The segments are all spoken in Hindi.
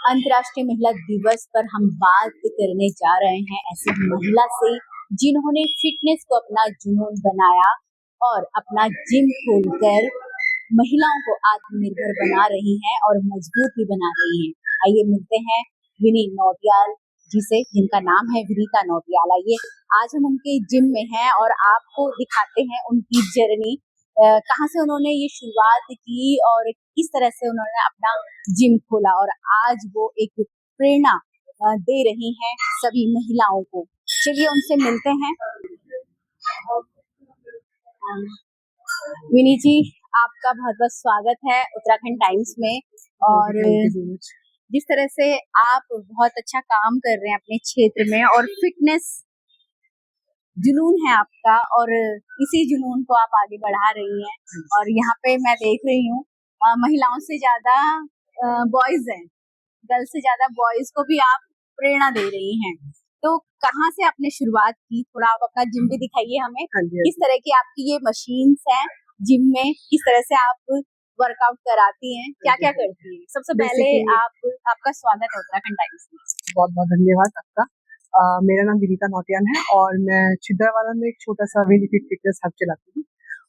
अंतर्राष्ट्रीय महिला दिवस पर हम बात करने जा रहे हैं ऐसी महिला से जिन्होंने फिटनेस को अपना जुनून बनाया और अपना जिम खोलकर महिलाओं को आत्मनिर्भर बना रही हैं और मजबूत भी बना रही हैं। आइए मिलते हैं विनी नौटियाल जी से, जिनका नाम है विनीता नौटियाल। आइए आज हम उनके जिम में हैं और आपको दिखाते हैं उनकी जर्नी, कहाँ से उन्होंने ये शुरुआत की और किस तरह से उन्होंने अपना जिम खोला और आज वो एक प्रेरणा दे रही हैं सभी महिलाओं को। चलिए उनसे मिलते हैं। विनी जी, आपका बहुत बहुत स्वागत है उत्तराखंड टाइम्स में। और जिस तरह से आप बहुत अच्छा काम कर रहे हैं अपने क्षेत्र में और फिटनेस जुनून है आपका और इसी जुनून को आप आगे बढ़ा रही हैं। और यहाँ पे मैं देख रही हूँ महिलाओं से ज्यादा बॉयज हैं, गर्ल्स से ज्यादा बॉयज को भी आप प्रेरणा दे रही हैं। तो कहाँ से आपने शुरुआत की, थोड़ा आप अपना जिम भी दिखाइए हमें। किस तरह की आपकी ये मशीन्स हैं जिम में, किस तरह से आप वर्कआउट कराती हैं, क्या क्या करती हैं? सबसे पहले आपका स्वागत है उत्तराखंड टाइम्स में। बहुत बहुत धन्यवाद आपका। मेरा नाम विनीता नौटियाल है और मैं छिंदवाड़ा में एक छोटा सा विनी फिटनेस हब चलाती हूँ।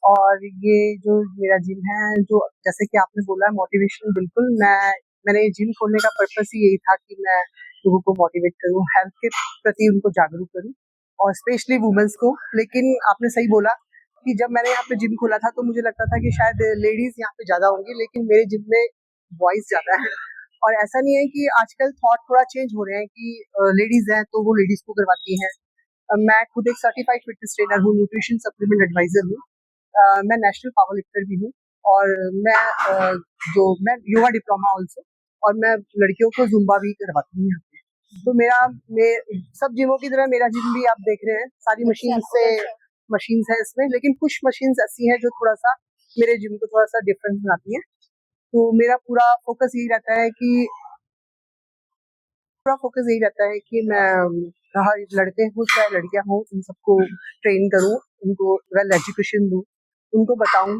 और ये जो मेरा जिम है, जो जैसे कि आपने बोला मोटिवेशन, बिल्कुल मैंने ये जिम खोलने का पर्पस ही यही था कि मैं लोगों को मोटिवेट करूँ, हेल्थ के प्रति उनको जागरूक करूँ और स्पेशली वुमेन्स को। लेकिन आपने सही बोला कि जब मैंने यहाँ पे जिम खोला था तो मुझे लगता था कि शायद लेडीज यहाँ पे ज्यादा होंगी, लेकिन मेरे जिम में बॉयज ज्यादा है। और ऐसा नहीं है कि आजकल थॉट थोड़ा चेंज हो रहे हैं कि लेडीज हैं तो वो लेडीज को करवाती हैं। मैं खुद एक सर्टिफाइड फिटनेस ट्रेनर हूँ, न्यूट्रिशन सप्लीमेंट एडवाइजर हूँ, मैं नेशनल पावर लिफ्टर भी हूँ और मैं योगा डिप्लोमा ऑल्सो, और मैं लड़कियों को जुम्बा भी करवाती हूँ यहाँ पे। तो सब जिमों की तरह मेरा जिम भी आप देख रहे हैं, सारी मशीन्स है इसमें, लेकिन कुछ मशीन्स ऐसी हैं जो थोड़ा सा मेरे जिम को थोड़ा सा डिफरेंस बनाती हैं। तो मेरा पूरा फोकस यही रहता है कि मैं हर लड़के हो चाहे लड़कियां हो, उन सबको ट्रेन करूं, उनको वेल एजुकेशन दूं, उनको बताऊं।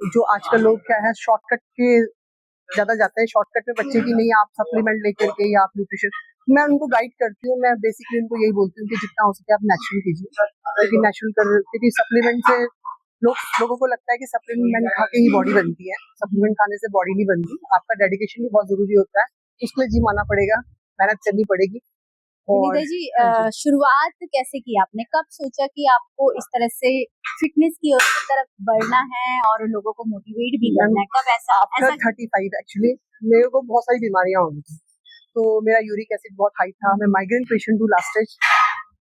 जो आजकल लोग क्या है, शॉर्टकट के ज्यादा जाते हैं, शॉर्टकट में बच्चे की नहीं, आप सप्लीमेंट लेकर के या आप न्यूट्रिशन, मैं उनको गाइड करती हूँ। मैं बेसिकली उनको यही बोलती हूँ कि जितना हो सके आप नेचुरल कीजिए, क्योंकि सप्लीमेंट से लोगों को लगता है कि सप्लीमेंट खा के ही बॉडी बनती है। सप्लीमेंट खाने से बॉडी नहीं बनती, आपका डेडिकेशन भी बहुत जरूरी होता है, उसके लिए जिम आना पड़ेगा, मेहनत करनी पड़ेगी। विनीता जी, शुरुआत कैसे की आपने, कब सोचा कि आपको इस तरह से फिटनेस की तरफ बढ़ना है और लोगों को मोटिवेट भी करना है, कब ऐसा? आफ्टर 35 एक्चुअली मेरे को बहुत सारी बीमारियां हो गई थी, तो मेरा यूरिक एसिड बहुत हाई था, मैं माइग्रेन पेशेंट हूँ लास्ट स्टेज।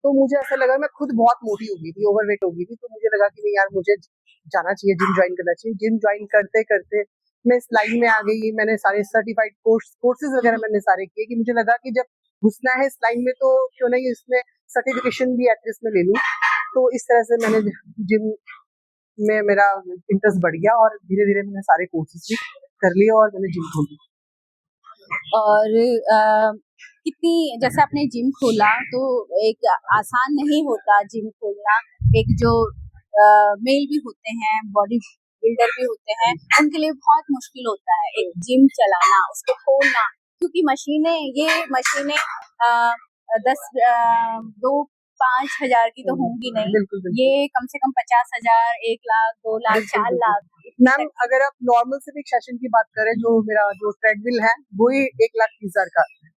तो मुझे ऐसा लगा, मैं खुद बहुत मोटी हो गई थी, ओवरवेट हो गई थी, तो मुझे लगा कि नहीं यार, मुझे जाना चाहिए, जिम ज्वाइन करना चाहिए। जिम ज्वाइन करते करते मैं इस लाइन में आ गई, मैंने सारे सर्टिफाइड कोर्सेज वगैरह मैंने सारे किए कि मुझे लगा कि जब घुसना है इस लाइन में तो क्यों नहीं इसमें सर्टिफिकेशन भी एटलीस्ट में ले लूं। तो इस तरह से मैंने जिम में मेरा इंटरेस्ट बढ़ गया और धीरे धीरे मैंने सारे कोर्सेज भी कर लिए और मैंने जिम खोल ली। और कितनी, जैसे आपने जिम खोला तो एक आसान नहीं होता जिम खोलना। एक जो मेल भी होते हैं, बॉडी बिल्डर भी होते हैं, उनके लिए बहुत मुश्किल होता है एक जिम चलाना, उसको खोलना, क्योंकि ये मशीनें 2-5 हजार की तो होंगी नहीं। बिल्कुल। ये कम से कम 50,000, 1 लाख, 2 लाख, 4 लाख। मैम अगर आप नॉर्मल से भी सेशन की बात करें, जो मेरा ट्रेडमिल है वही 1,30,000 का है,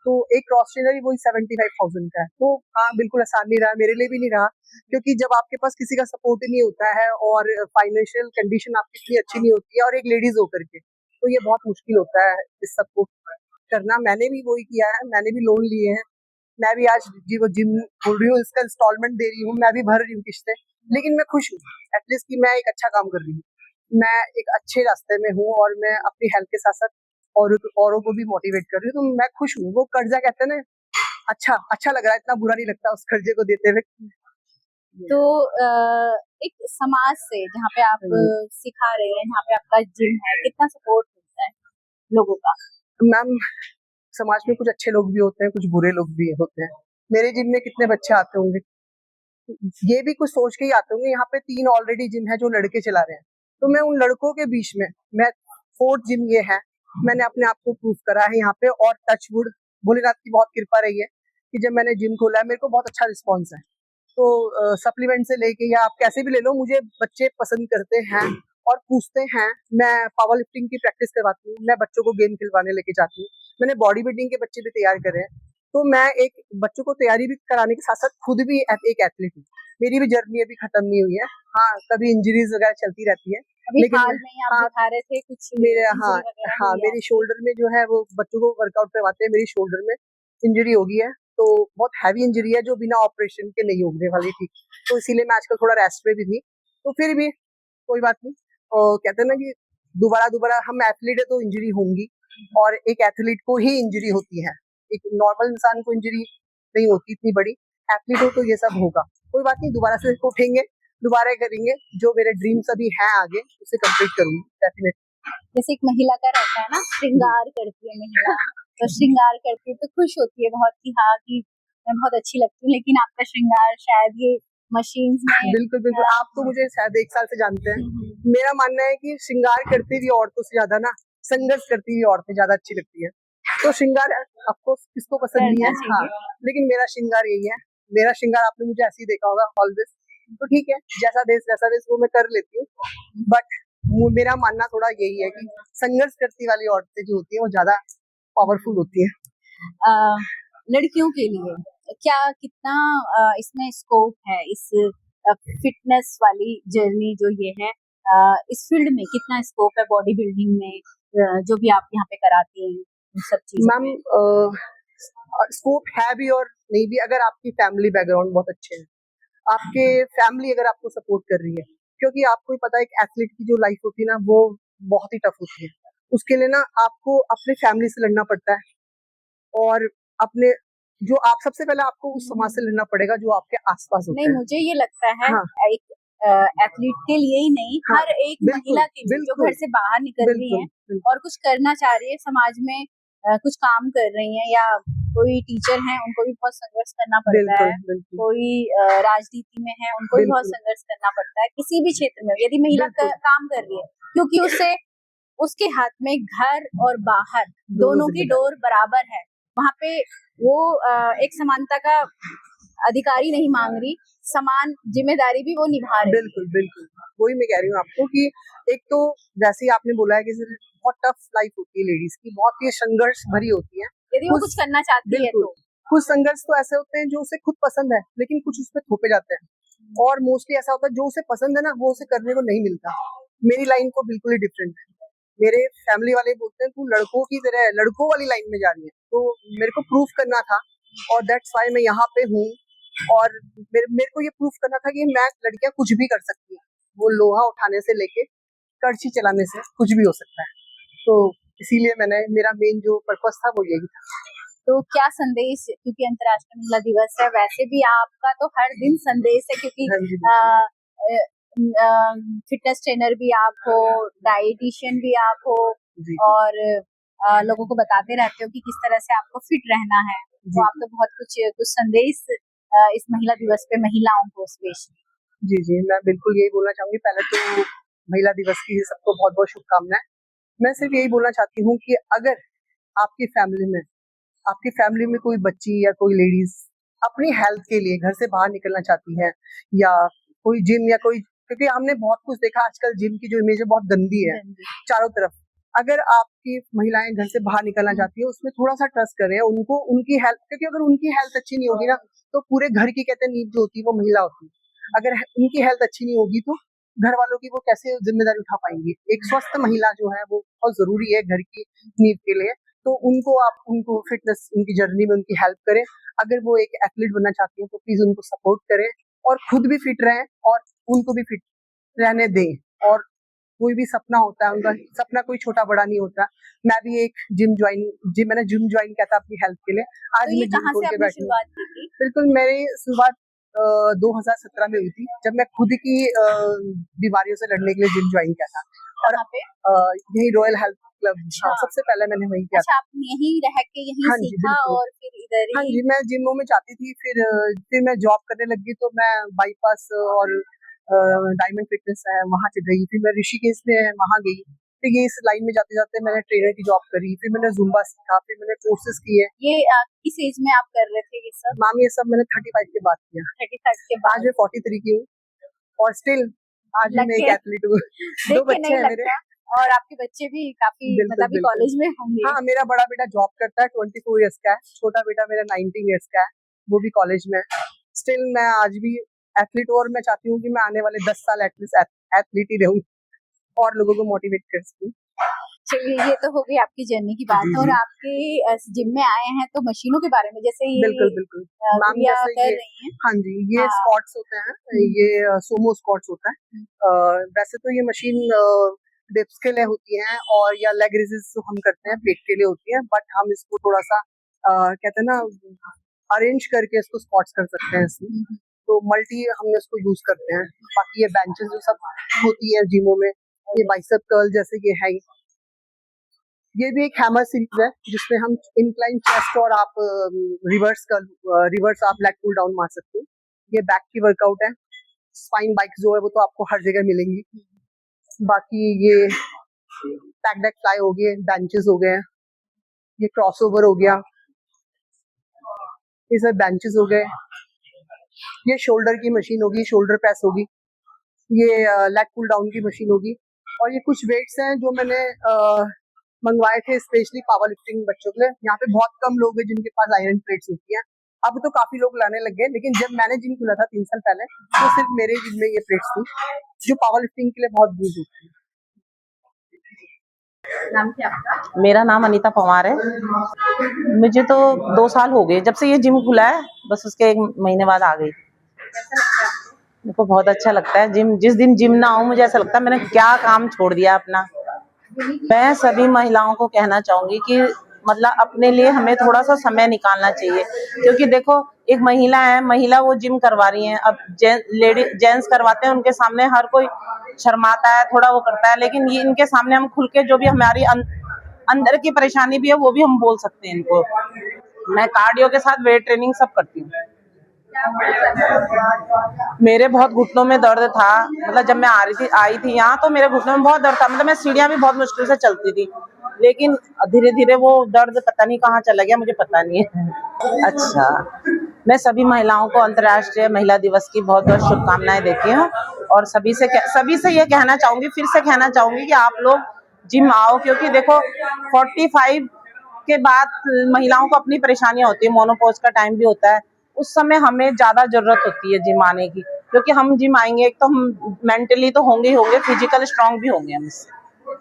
तो एक क्रॉस ट्रेनर ही वही 75,000 का है। तो हाँ, बिल्कुल आसान नहीं रहा, मेरे लिए भी नहीं रहा, क्योंकि जब आपके पास किसी का सपोर्ट ही नहीं होता है और फाइनेंशियल कंडीशन आपकी इतनी अच्छी नहीं होती है, और एक लेडीज होकर के, तो ये बहुत मुश्किल होता है इस सबको करना। मैंने भी वही किया है, मैंने भी लोन लिए हैं, मैं भी आज जिम खोल रही हूँ, इसका इंस्टॉलमेंट दे रही हूँ, मैं भी भर रही हूँ किस्तें, लेकिन मैं खुश हूँ एटलीस्ट कि मैं एक अच्छा काम कर रही हूँ, मैं एक अच्छे रास्ते में हूँ और मैं अपनी हेल्थ के साथ साथ औरों को भी मोटिवेट कर रही हूँ, तो मैं खुश हूँ। वो कर्जा कहते हैं ना, अच्छा लग रहा है, इतना बुरा नहीं लगता उस कर्जे को देते हुए। तो एक समाज से जहाँ पे आप सिखा रहे हैं, जहाँ पे आपका जिम है, कितना सपोर्ट मिलता है लोगों का? मैम समाज में कुछ अच्छे लोग भी होते हैं, कुछ बुरे लोग भी होते हैं। मेरे जिम में कितने बच्चे आते होंगे, ये भी कुछ सोच के ही आते होंगे। यहाँ पे 3 ऑलरेडी जिम है जो लड़के चला रहे हैं, तो मैं उन लड़कों के बीच में, मैं 4th जिम ये है, मैंने अपने आप को प्रूव करा है यहाँ पे, और टच वुड भोलेनाथ की बहुत कृपा रही है कि जब मैंने जिम खोला है मेरे को बहुत अच्छा रिस्पॉन्स है। तो सप्लीमेंट से लेके या आप कैसे भी ले लो, मुझे बच्चे पसंद करते हैं और पूछते हैं। मैं पावर लिफ्टिंग की प्रैक्टिस करवाती हूँ, मैं बच्चों को गेम खिलवाने लेके जाती हूँ, मैंने बॉडी बिल्डिंग के बच्चे भी तैयार करे हैं। तो मैं एक बच्चों को तैयारी भी कराने के साथ साथ खुद भी एक एथलीट हूँ। मेरी भी जर्नी अभी खत्म नहीं हुई है। हाँ, कभी इंजरीज वगैरह चलती रहती है, अभी लेकिन हाल में ही आप हाँ दिखा रहे थे कुछ मेरे हाँ इंजरी वगैरह हाँ हुई है मेरी आपकी। शोल्डर में जो है वो बच्चों को वर्कआउट करवाते हैं, मेरी शोल्डर में इंजरी हो गई है। तो बहुत हैवी इंजरी है जो बिना ऑपरेशन के नहीं होने वाली थी, तो इसीलिए मैं आजकल थोड़ा रेस्ट पे भी थी। तो फिर भी कोई बात नहीं। और कहते हैं ना कि दोबारा दोबारा हम एथलीट है तो इंजरी होंगी, और एक एथलीट को ही इंजरी होती है, एक नॉर्मल इंसान को इंजरी नहीं होती इतनी बड़ी। एथलीट हो तो ये सब होगा, कोई बात नहीं, दोबारा से उठेंगे, दोबारा करेंगे। जो मेरे ड्रीम्स अभी हैं आगे उसे कंप्लीट करूंगी डेफिनेटली। जैसे एक महिला का रहता है ना, श्रृंगार करती है महिला, तो श्रृंगार करती है तो खुश होती है बहुत कि हाँ कि मैं बहुत अच्छी लगती हूँ, लेकिन आपका श्रृंगार शायद ये मशीन्स में बिल्कुल बिल्कुल, आप तो मुझे शायद 1 साल से जानते हैं। मेरा मानना है कि श्रृंगार करती हुई औरतों से ज्यादा ना संघर्ष करती हुई औरतें ज्यादा अच्छी लगती है। तो श्रृंगार आपको किसको पसंद नहीं करना है, हाँ, चाहिए। लेकिन मेरा श्रृंगार यही है। मेरा श्रृंगार आपने मुझे ऐसे ही देखा होगा ऑलवेज, तो ठीक है, जैसा देश वैसा देश वो मैं कर लेती हूँ। बट मेरा मानना थोड़ा यही है कि संघर्ष करती वाली औरतें जो होती है वो ज्यादा पावरफुल होती है। अ, लड़कियों के लिए क्या कितना इसमें स्कोप है इस फिटनेस वाली जर्नी जो ये है, इस फील्ड में कितना स्कोप है बॉडी बिल्डिंग में, जो भी आप यहाँ पे कराती हैं उन सब चीजों मैम में। स्कोप है भी और नहीं भी, अगर आपकी फैमिली बैकग्राउंड बहुत अच्छे है, आपके फैमिली अगर आपको सपोर्ट कर रही है, क्योंकि आपको ही पता है एक एथलीट की जो लाइफ होती है ना वो बहुत ही टफ होती है। उसके लिए ना आपको अपने फैमिली से लड़ना पड़ता है, और अपने जो आप सबसे पहले आपको उस समाज से लड़ना पड़ेगा जो आपके आसपास होते नहीं, हैं। मुझे ये लगता है हाँ एक एथलीट के लिए ही नहीं, हाँ हर एक बिल्कुल महिला के लिए जो बिल्कुल घर से बाहर निकल रही बिल्कुल है बिल्कुल और कुछ करना चाह रही है समाज में, कुछ काम कर रही है, या कोई टीचर है उनको भी बहुत संघर्ष करना पड़ता बिल्कुल है, बिल्कुल कोई राजनीति में है उनको भी बहुत बिल्कुल संघर्ष करना पड़ता है, किसी भी क्षेत्र में यदि महिला बिल्कुल काम कर रही है, क्योंकि उसे उसके हाथ में घर और बाहर दोनों दोनों की जिम्मेदार। डोर बराबर है। वहां पे वो एक समानता का अधिकारी नहीं मांग रही, समान जिम्मेदारी भी वो निभा रही है। बिल्कुल बिल्कुल, वही मैं कह रही हूँ आपको कि एक तो वैसे ही आपने बोला है कि बहुत टफ लाइफ होती है लेडीज की, बहुत ही संघर्ष भरी होती है। यदि वो कुछ करना चाहती है बिल्कुल, तो कुछ संघर्ष तो ऐसे होते हैं जो उसे खुद पसंद है, लेकिन कुछ उसपे थोपे जाते हैं, और मोस्टली ऐसा होता है जो उसे पसंद है ना वो उसे करने को नहीं मिलता। मेरी लाइन को बिल्कुल ही डिफरेंट है। मेरे फैमिली वाले बोलते हैं तू लड़कों की तरह लड़कों वाली लाइन में जा रही है, तो मेरे को प्रूफ करना था, और दैट्स व्हाई मैं यहाँ पे हूँ। और मेरे को ये प्रूफ करना था कि मैं लड़कियां कुछ भी कर सकती हैं, वो लोहा उठाने से लेके कड़छी चलाने से कुछ भी हो सकता है। तो इसीलिए मेरा मेन जो पर्पस था वो यही था। तो क्या संदेश, क्योंकि अंतर्राष्ट्रीय महिला दिवस है, वैसे भी आपका तो हर दिन संदेश है, क्योंकि हाँ जी बिल्कुल। फिटनेस ट्रेनर भी आप हो, डाइटिशियन भी आप हो, जी और लोगों को बताते रहते हो कि किस तरह से आपको फिट रहना है, जी तो आप तो बहुत कुछ संदेश इस महिला दिवस पे महिलाओं को स्पेशली। जी जी, मैं बिल्कुल यही बोलना चाहूंगी। पहले तो महिला दिवस की सबको बहुत बहुत शुभकामनाएं। मैं सिर्फ यही बोलना चाहती हूँ कि अगर आपकी फैमिली में आपकी फैमिली में कोई बच्ची या कोई लेडीज अपनी हेल्थ के लिए घर से बाहर निकलना चाहती है, या कोई जिम या कोई, क्योंकि हमने बहुत कुछ देखा आजकल जिम की जो इमेज है बहुत गंदी है चारों तरफ। अगर आपकी महिलाएं घर से बाहर निकलना चाहती है उसमें थोड़ा सा ट्रस्ट करें उनको, उनकी हेल्थ, क्योंकि अगर उनकी हेल्थ अच्छी नहीं होगी ना तो पूरे घर की कहते हैं नींव जो होती है वो महिला होती है। अगर उनकी हेल्थ अच्छी नहीं होगी तो घर वालों की वो कैसे जिम्मेदारी उठा पाएंगी। एक स्वस्थ महिला जो है वो बहुत जरूरी है घर की नींव के लिए। तो उनको फिटनेस उनकी जर्नी में उनकी हेल्प करें। अगर वो एक एथलीट बनना चाहती है तो प्लीज उनको सपोर्ट करें, और खुद भी फिट रहें और उनको भी फिट रहने दें। और कोई भी सपना होता है, उनका सपना कोई छोटा बड़ा नहीं होता। मैं भी एक मैंने जिम ज्वाइन किया था अपनी हेल्थ के लिए। आज तो ये मैं जिम कहाँ खोल से के आपने बैठी हूँ। शुरुआत की थी? बिल्कुल, मेरी शुरुआत 2017 में हुई थी, जब मैं खुद की बीमारियों से लड़ने के लिए जिम ज्वाइन किया था। और कहाँ पे? यही रॉयल हेल्थ क्लब, अच्छा। हाँ, सबसे पहले मैंने वही किया अच्छा, था। आप यहीं रह के यहीं हाँ जी सीखा बिल्कुल। और फिर इधर हाँ ही। जी, मैं जिमों में जाती थी, फिर मैं जॉब करने लगी तो मैं बाईपास और डायमंड फिटनेस है वहां से गई, फिर मैं ऋषिकेश में वहां गई। फिर ये इस लाइन में जाते जाते मैंने ट्रेनर की जॉब करी, फिर मैंने जुम्बा सीखा, फिर मैंने कोर्सेज किए। ये किस एज में आप कर रहे थे ये सब? मैम ये सब मैंने 35 के बाद किया। 35 के आज बाद मैं 43 की हूँ और स्टिल आज भी लग मैं एक के एथलीट हूँ। 2 देख के बच्चे नहीं हैं मेरे। लगता। और आपके बच्चे भी काफी बिल्कुल मतलब अभी बिल्कुल। कॉलेज में होंगे। हाँ, मेरा बड़ा बेटा जॉब करता है, 24 इयर्स का है। छोटा बेटा मेरा 19 इयर्स का है, वो भी कॉलेज में है। स्टिल मैं आज भी एथलीट हूँ और मैं चाहती हूँ कि मैं आने वाले 10 साल एटलीस्ट एथलीट ही रहूँ और लोगों को मोटिवेट कर सकूँ। चलिए, ये तो हो गई आपकी जर्नी की बात। जी, और जी। आपके जिम में आए हैं तो मशीनों के बारे में, जैसे ये बिल्कुल बिल्कुल मैम, गुड़िया जैसे कर ये रही हैं। हाँ जी, ये हाँ। स्क्वाट्स होते हैं, ये सोमो स्क्वाट्स होता है। वैसे तो ये मशीन डिप्स के लिए होती है और या लेग रेजेस जो हम करते हैं पेट के लिए होती है, बट हम इसको थोड़ा सा कहते हैं ना अरेंज करके इसको स्क्वाट्स कर सकते हैं इसमें। तो मल्टी हम इसको यूज करते हैं। बाकी ये बेंचेस जो सब होती है जिमों में, ये बाइसेप कर्ल जैसे ये है, ये भी एक हैमर सीरीज है जिसमें हम इंक्लाइन चेस्ट और आप रिवर्स आप लेग पुल डाउन मार सकते हो। ये बैक की वर्कआउट है। स्पाइन बाइक जो है वो तो आपको हर जगह मिलेंगी। बाकी ये पैक डेक फ्लाई हो गए, बेंचेस हो गए, ये क्रॉसओवर हो गया, ये सब बेंचेस हो गए। ये शोल्डर की मशीन होगी, शोल्डर प्रेस होगी, ये लेग पुल डाउन की मशीन होगी। और ये कुछ वेट्स हैं जो मैंने मंगवाए थे स्पेशली पावर लिफ्टिंग बच्चों के लिए। यहाँ पे बहुत कम लोग हैं जिनके पास आयरन प्लेट्स होती हैं। अब तो काफी लोग लाने लग गए, लेकिन जब मैंने जिम खुला था 3 साल पहले तो सिर्फ मेरे जिम में ये प्लेट्स थी जो पावर लिफ्टिंग के लिए बहुत यूज होती है। नाम क्या आपका? मेरा नाम अनीता पवार है। मुझे तो 2 साल हो गए जब से ये जिम खुला है, बस उसके 1 महीने बाद आ गई। कैसा लगता है आपको? मेरे को बहुत अच्छा लगता है जिम। जिस दिन जिम ना आऊं मुझे ऐसा लगता है मैंने क्या काम छोड़ दिया अपना। मैं सभी महिलाओं को कहना चाहूंगी कि मतलब अपने लिए हमें थोड़ा सा समय निकालना चाहिए, क्योंकि देखो एक महिला है, महिला वो जिम करवा रही है। अब जेंट्स करवाते हैं, उनके सामने हर कोई शर्माता है, थोड़ा वो करता है, लेकिन ये इनके सामने हम खुल के जो भी हमारी अंदर की परेशानी भी है वो भी हम बोल सकते हैं इनको। मैं कार्डियो के साथ वेट ट्रेनिंग सब करती हूँ। मेरे बहुत घुटनों में दर्द था, मतलब जब मैं आई थी यहाँ तो मेरे घुटनों में बहुत दर्द था। मतलब मैं सीढ़ियाँ भी बहुत मुश्किल से चलती थी, लेकिन धीरे धीरे वो दर्द पता नहीं कहाँ चला गया, मुझे पता नहीं है। अच्छा, मैं सभी महिलाओं को अंतर्राष्ट्रीय महिला दिवस की बहुत बहुत शुभकामनाएं देती हूँ और सभी से ये कहना चाहूंगी, फिर से कहना चाहूंगी कि आप लोग जिम आओ, क्योंकि देखो 45 के बाद महिलाओं को अपनी परेशानियां होती है, मोनोपॉज का टाइम भी होता है, उस समय हमें ज्यादा जरूरत होती है जिम आने की, क्योंकि हम जिम आएंगे एक तो हम मेंटली तो होंगे ही होंगे, फिजिकल स्ट्रांग भी होंगे हम इससे।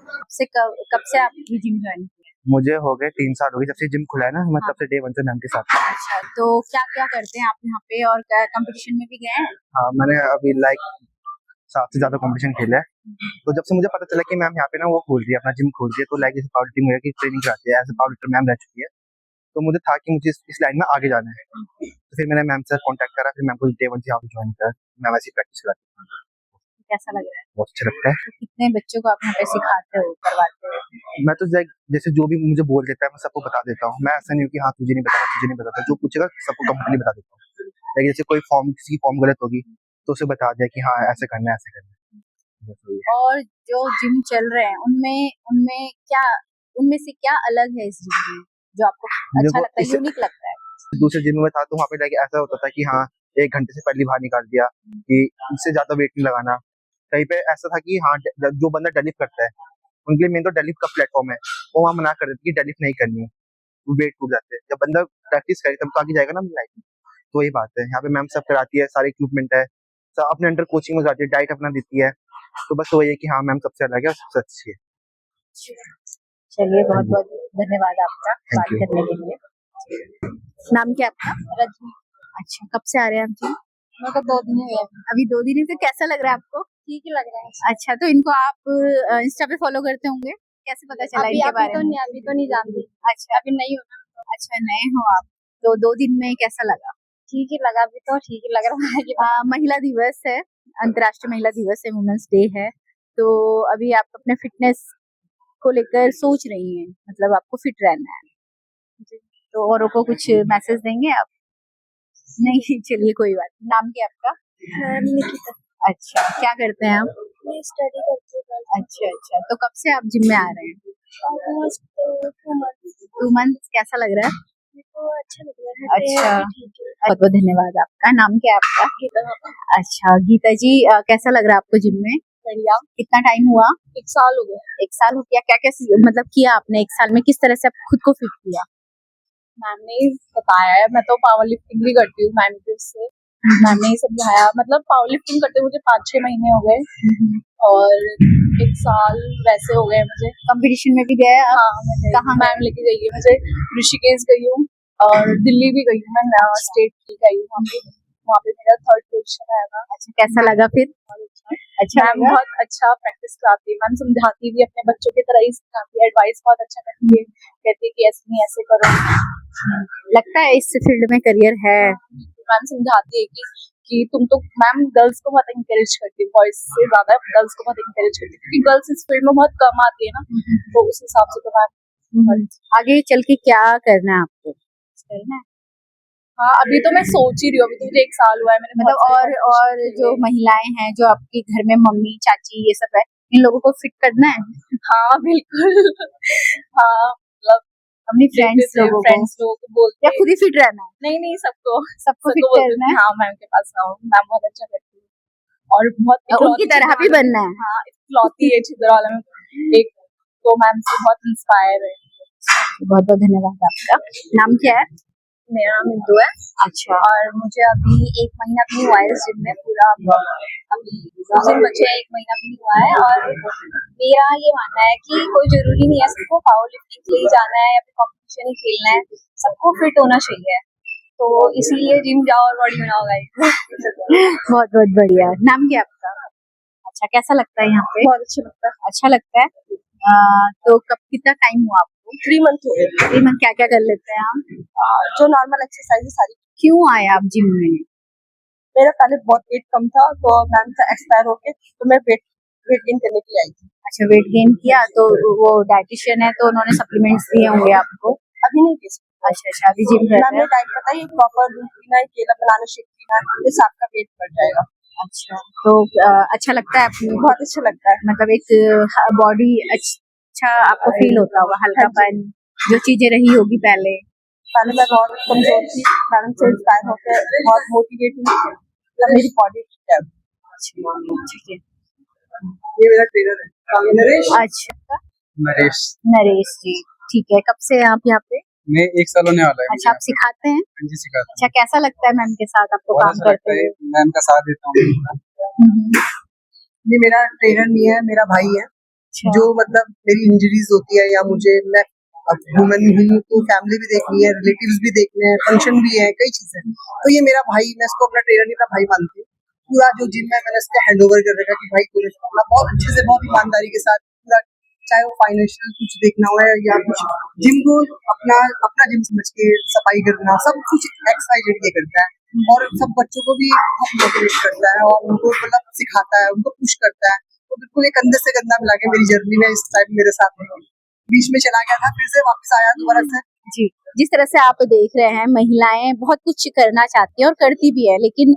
आपसे कब से आप ये जिम ज्वाइन किया? मुझे हो गए 3 साल हो गए जब से जिम खुला है ना, मैं तब से डे 1 से मैम के साथ हूँ। अच्छा, तो क्या क्या करते हैं आप यहाँ पे और कंपटीशन में भी गए हैं? हाँ, मैंने अभी 7 से ज्यादा कंपटीशन खेला है। तो जब से मुझे पता चला कि मैम यहाँ पे ना वो खोल रही है, अपना जिम खोल रही है, तो जैसे पावर लिफ्टिंग की ट्रेनिंग कराती है, as a power lifter ma'am रह चुकी है, तो मुझे था कि मुझे इस लाइन में आगे जाना है। तो फिर मैंने मैम से कांटेक्ट करा, फिर मैम को डे 1 से यहाँ पे ज्वाइन करा। मैं वैसे प्रैक्टिस कराती हूँ। कैसा लग रहा है? बहुत अच्छा लगता है। तो कितने बच्चों को आप यहाँ पे सिखाते हो, करवाते हो? मैं तो जैसे जो भी मुझे बोल देता है मैं सबको बता देता हूँ। मैं ऐसा नहीं हूँ कि हाँ तुझे नहीं बताता, जो पूछेगा सबको कंप्लीटली बता देता हूँ। लेकिन जैसे कोई किसी की फॉर्म गलत होगी तो उसे बता दिया कि हाँ ऐसे करना है, ऐसे करना है। और जो जिम चल रहे हैं उनमें से क्या अलग है इस जिम में जो आपको अच्छा लगता है, यूनिक लगता है? दूसरे जिम में था तो वहाँ पे जाके ऐसा होता था कि हाँ 1 घंटे से पहले बाहर निकाल दिया कि इससे ज्यादा वेट नहीं लगाना। कहीं पे ऐसा था कि हाँ जो बंदा डेडलिफ्ट करता है उनके लिए मेन तो डेडलिफ्ट का प्लेटफॉर्म है, वो वहाँ मना कर देते कि डेडलिफ्ट नहीं करनी है, वेट टूट जाते हैं। जब बंदा प्रैक्टिस करे तब तो आगे जाएगा ना लाइफ में। तो वही बात है, यहाँ पे मैम सब कराती है, सारे इक्विपमेंट है, सब अपने अंडर कोचिंग में जाती है, डाइट अपना देती है। तो बस वही है कि हाँ मैम सबसे अलग है और सबसे अच्छी है। चलिए, बहुत बहुत धन्यवाद आपका बात you. करने के लिए। नाम क्या आपका? रजनी। अच्छा, कब से आ रहे हैं आप जी? मेरे को 2 दिन हुए। अभी 2 दिन है, तो कैसा लग रहा है आपको? ठीक ही लग रहा है। अच्छा, तो इनको आप इंस्टा पे फॉलो करते होंगे, कैसे पता चला इनके बारे में? अभी तो नहीं जानती। अच्छा, अभी नहीं हो। अच्छा, नए हो आप, तो 2 दिन में कैसा लगा? ठीक ही लगा, अभी तो ठीक ही लग रहा है कि महिला दिवस है, अंतर्राष्ट्रीय महिला दिवस है, वुमेन्स डे है, तो अभी आप अपने फिटनेस को लेकर सोच रही हैं, मतलब आपको फिट रहना है, तो औरों को कुछ मैसेज देंगे आप? नहीं, चलिए कोई बात नहीं। नाम क्या आपका? निकिता। अच्छा, क्या करते हैं आप? मैं स्टडी करती हूँ। अच्छा अच्छा, तो कब से आप जिम में आ रहे हैं? Almost 2 months. कैसा लग रहा है? मेरे को अच्छा लग रहा है। अच्छा। ठीक है। बहुत बहुत धन्यवाद आपका। नाम क्या है आपका? अच्छा गीता जी, कैसा लग रहा है आपको जिम में? बढ़िया। कितना टाइम हुआ? 1 साल हो गया। 1 साल हो गया। क्या क्या मतलब किया आपने 1 साल में? किस तरह से आप खुद को फिट किया? मैम ने ही बताया है। मैं तो पावर लिफ्टिंग भी करती हूँ मैम के उससे। मैम ने ही समझाया। मतलब पावर लिफ्टिंग करते मुझे 5-6 महीने हो गए और 1 साल वैसे हो गए मुझे। कंपटीशन में भी गए आप? हाँ, मैं कहाँ मैम लेके गई है मुझे। ऋषिकेश गई हूँ और दिल्ली भी गई हूँ। मैं स्टेट की गई हूँ वहाँ पे मेरा 3rd पोजीशन आया था। अच्छा, कैसा लगा फिर? अच्छा मैम लगा? बहुत अच्छा प्रैक्टिस कराती है। मैम समझाती भी अपने बच्चों की तरह ही सिखाती है। एडवाइस बहुत अच्छा करती है। कहती है कि ऐसे नहीं ऐसे करो। लगता है इस फील्ड में करियर है? मैम समझाती है कि तुम तो मैम गर्ल्स को बहुत इंकरेज करती है। बॉयज से ज्यादा गर्ल्स को बहुत इंकरेज करती है क्योंकि गर्ल्स इस फील्ड में बहुत कम आती है ना। तो उस हिसाब से तो मैम आगे चल के क्या करना है आपको? करना है हाँ, अभी तो मैं सोच ही रही हूँ। अभी तो मुझे 1 साल हुआ है। मैंने मतलब बहुत सारे और competition जो खेले। महिलाएं हैं जो आपके घर में मम्मी चाची ये सब है, इन लोगों को फिट करना है? हाँ बिल्कुल। हाँ मतलब अपनी फ्रेंड्स लोगों लोगों को बोलते या खुद ही फिट रहना है? नहीं सबको सबको फिट बोलते करना थे है हाँ मैम के पास आओ। मैम बहुत अच्छा करती है और बहुत उनकी तरह भी बनना है। हाँ इकलौती है छिंदवाड़ा में एक। तो मैम से बहुत इंस्पायर है। बहुत बहुत धन्यवाद आपका। नाम क्या है? मेरा नाम इंदु है। अच्छा और मुझे अभी 1 महीना भी हुआ है इस जिम में। पूरा अभी 2 दिन बचे हैं। 1 महीना भी नहीं हुआ है। और मेरा ये मानना है कि कोई जरूरी नहीं है सबको पावर लिफ्टिंग के लिए जाना है या फिर कॉम्पिटिशन ही खेलना है। सबको फिट होना चाहिए। तो इसीलिए जिम जाओ और बॉडी बनाओ गाइस। बहुत बहुत बढ़िया। नाम क्या है आपका? अच्छा, कैसा लगता है यहाँ पे? बहुत अच्छा लगता है। अच्छा लगता है। तो कब कितना टाइम हुआ आपको? 3 मंथ हो गए। 3 मंथ। क्या क्या कर लेते हैं आप? जो नॉर्मल एक्सरसाइज सारी। क्यों आए आप जिम में? मेरा पहले बहुत वेट कम था तो मैम से एक्सपायर होके तो मैं वेट गेन करने के लिए आई थी। अच्छा, वेट गेन किया तो वो डाइटिशियन है तो उन्होंने सप्लीमेंट्स दिए होंगे आपको? अभी नहीं दे सकती। अच्छा अच्छा, अभी जिम कर मैम रहे ने हैं। डाइट बताई प्रॉपर दूध पीना है, केला बनाना, शेक पीना है, इससे आपका वेट बढ़ जाएगा। अच्छा, तो अच्छा लगता है आपको? बहुत अच्छा लगता है। मतलब एक बॉडी अच्छा आपको फील होता होगा, हल्कापन, जो चीजें रही होगी पहले। पहले मैं बहुत कमजोर थी। मैडम से इंस्पायर होकर बहुत मोटिवेट हुई। मतलब मेरी बॉडी ठीक है। ठीक है। ये मेरा ट्रेनर है नरेश। अच्छा नरेश। नरेश जी, ठीक है। कब से आप यहाँ पे? मैं 1 साल होने वाला है। अच्छा, आप सिखाते हैं? हाँ जी सिखाता अच्छा, कैसा लगता है मैम के साथ आपको हूँ। बहुत काम अच्छा लगता करते है। हुए? मैम का साथ देता हूँ। हम्म, ये मेरा ट्रेनर नहीं है, मेरा भाई है। अच्छा। जो मतलब मेरी इंजरीज होती है या मुझे मैं अब ह्यूमन हूँ तो फैमिली भी देखनी है, रिलेटिव्स भी देखने हैं, फंक्शन भी है, कई चीजें हैं। तो ये मेरा भाई, मैं इसको अपना ट्रेनर नहीं अपना भाई मानती हूँ। पूरा जो जिम है मैंने इसको हैंड ओवर कर रखा कि भाई तूने अपना बहुत अच्छे से बहुत ईमानदारी के साथ पूरा, चाहे वो फाइनेंशियल कुछ देखना हो या कुछ, जिम को अपना अपना जिम समझ के सफाई करना सब कुछ एक्साइटेड ये करता है और सब बच्चों को भी बहुत मोटिवेट करता है और उनको मतलब सिखाता है, उनको पुश करता है। तो बिल्कुल एक कंधे से कंधा मिला के मेरी जर्नी में इस टाइम मेरे साथ है। बीच में चला गया था, फिर से वापस आया दोबारा से। जी, जिस तरह से आप देख रहे हैं, महिलाएं बहुत कुछ करना चाहती हैं और करती भी है, लेकिन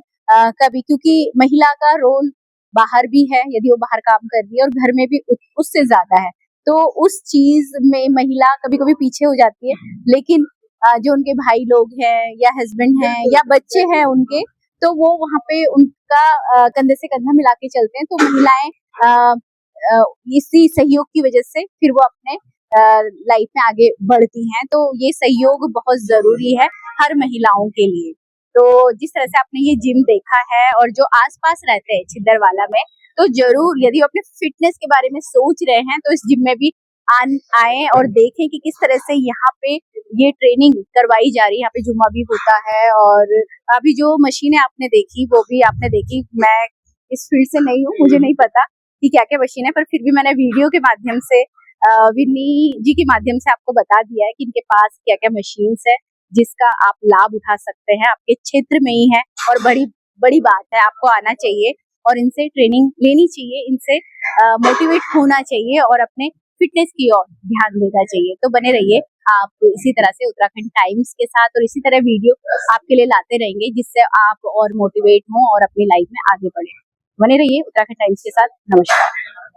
कभी क्योंकि महिला का रोल बाहर भी है, यदि वो बाहर काम कर रही है और घर में भी उससे ज्यादा है, तो उस चीज में महिला कभी कभी पीछे हो जाती है। लेकिन जो उनके भाई लोग हैं या हस्बैंड हैं या बच्चे हैं उनके, तो वो वहाँ पे उनका कंधे से कंधा मिला के चलते हैं। तो महिलाएं इसी सहयोग की वजह से फिर वो अपने लाइफ में आगे बढ़ती हैं। तो ये सहयोग बहुत जरूरी है हर महिलाओं के लिए। तो जिस तरह से आपने ये जिम देखा है और जो आसपास रहते हैं छिंदरवाला में, तो जरूर यदि आप अपने फिटनेस के बारे में सोच रहे हैं तो इस जिम में भी आए और देखें कि किस तरह से यहाँ पे ये ट्रेनिंग करवाई जा रही है। यहाँ पे जुम्मा भी होता है और अभी जो मशीनें आपने देखी वो भी आपने देखी। मैं इस फील्ड से नहीं हूँ, मुझे नहीं पता कि क्या क्या मशीन है, पर फिर भी मैंने वीडियो के माध्यम से विन्नी जी के माध्यम से आपको बता दिया है कि इनके पास क्या क्या मशीन्स है जिसका आप लाभ उठा सकते हैं। आपके क्षेत्र में ही है और बड़ी बड़ी बात है, आपको आना चाहिए और इनसे ट्रेनिंग लेनी चाहिए, इनसे मोटिवेट होना चाहिए और अपने फिटनेस की ओर ध्यान देना चाहिए। तो बने रहिए आप इसी तरह से उत्तराखंड टाइम्स के साथ और इसी तरह वीडियो आपके लिए लाते रहेंगे जिससे आप और मोटिवेट हों और अपनी लाइफ में आगे बढ़ें। बने रहिए उत्तराखंड टाइम्स के साथ। नमस्कार।